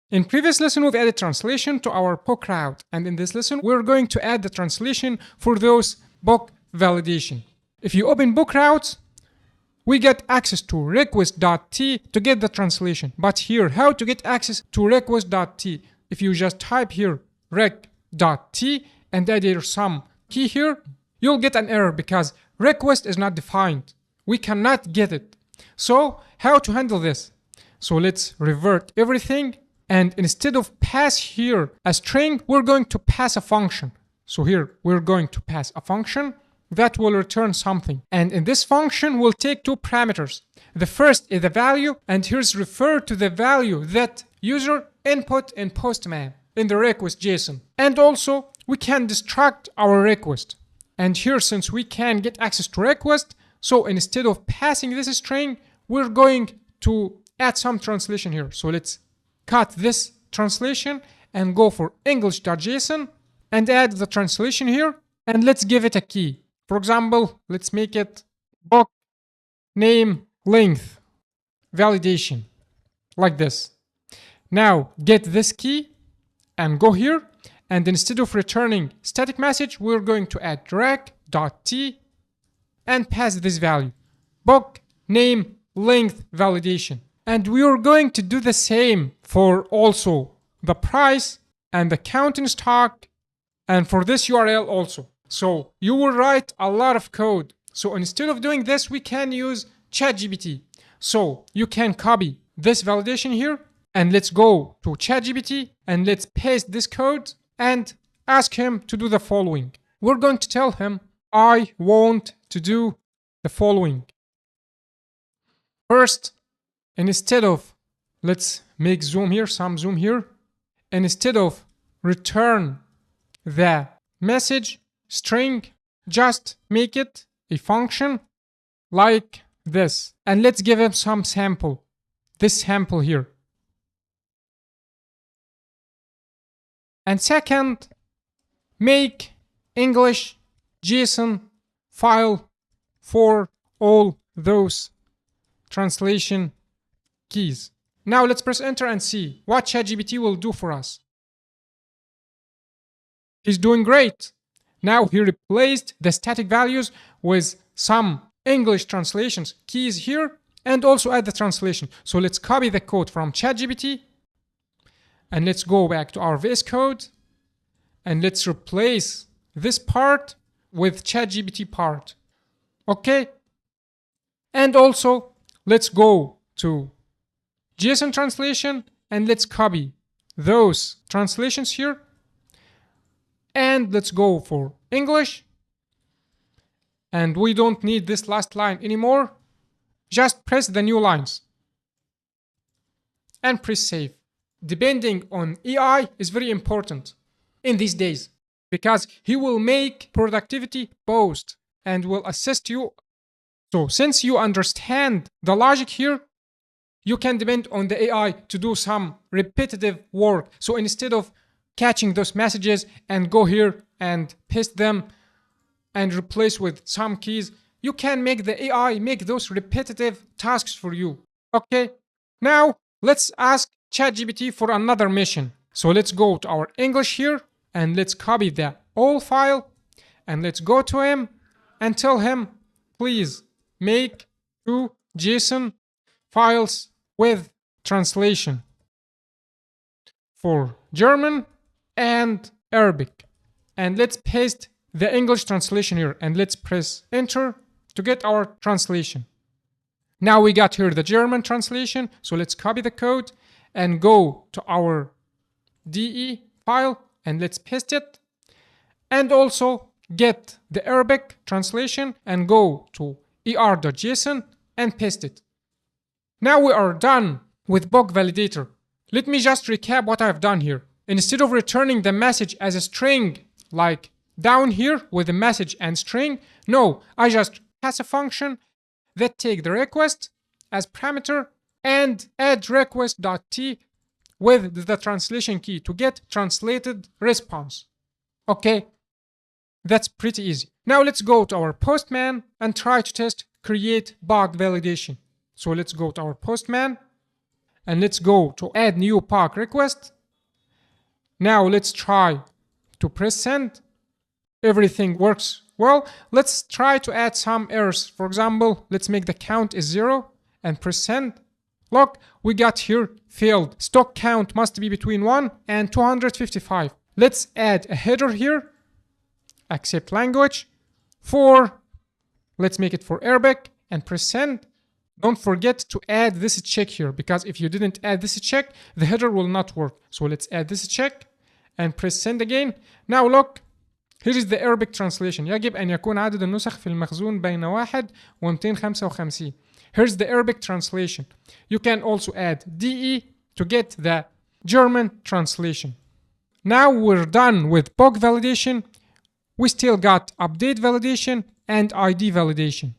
In previous lesson, we've added translation to our book route. And in this lesson, we're going to add the translation for those book validation. If you open book routes, we get access to request.t to get the translation. But here, how to get access to request.t? If you just type here rec.t and add here some key here, you'll get an error because request is not defined. We cannot get it. So how to handle this? So let's revert everything, and instead of pass here a string, we're going to pass a function. So here we're going to pass a function that will return something. And in this function, we'll take two parameters. The first is the value, and here's refer to the value that user input in Postman in the request JSON. And also we can destruct our request. And here, since we can get access to request, so instead of passing this string, we're going to add some translation here. So let's cut this translation and go for English.json and add the translation here. And let's give it a key. For example, let's make it book name length validation like this. Now get this key and go here. And instead of returning static message, we're going to add rec.t and pass this value, book name length validation. And we are going to do the same for also the price and the count in stock, and for this URL also. So you will write a lot of code. So instead of doing this, we can use ChatGPT. So you can copy this validation here, and let's go to ChatGPT and let's paste this code and ask him to do the following. We're going to tell him, I want to do the following. First, instead of, let's make zoom here, some zoom here. Instead of return the message string, just make it a function like this. And let's give him some sample, this sample here. And second, make English JSON file for all those translation keys. Now let's press enter and see what ChatGPT will do for us. He's doing great. Now he replaced the static values with some English translations keys here and also add the translation. So let's copy the code from ChatGPT and let's go back to our VS Code and let's replace this part with ChatGPT part. Okay. And also let's go to JSON translation and let's copy those translations here. And let's go for English. And we don't need this last line anymore. Just press the new lines and press save. Depending on AI is very important in these days because he will make productivity boost and will assist you. So since you understand the logic here, you can depend on the AI to do some repetitive work. So instead of catching those messages and go here and paste them and replace with some keys, you can make the AI make those repetitive tasks for you. Okay, now let's ask ChatGPT for another mission. So let's go to our English here and let's copy the all file and let's go to him and tell him, please make 2 JSON files with translation for German and Arabic. And let's paste the English translation here and let's press enter to get our translation. Now we got here the German translation. So let's copy the code and go to our DE file and let's paste it. And also get the Arabic translation and go to er.json and paste it. Now we are done with book validator. Let me just recap what I've done here. Instead of returning the message as a string like down here with the message and string, no, I just pass a function that take the request as parameter and add request.t with the translation key to get translated response. Okay, that's pretty easy. Now let's go to our Postman and try to test create bug validation. So let's go to our Postman and let's go to add new POC request. Now let's try to press send. Everything works well. Let's try to add some errors. For example, let's make the count is 0 and press send. Look, we got here failed. Stock count must be between 1 and 255. Let's add a header here. Accept language. Let's make it for Arabic and press send. Don't forget to add this check here, because if you didn't add this check, the header will not work. So let's add this check and press send again. Now look, here is the Arabic translation. يجب أن يكون عدد النسخ في المخزون بين 1 و 255. Here's the Arabic translation. You can also add DE to get the German translation. Now we're done with POC validation. We still got update validation and ID validation.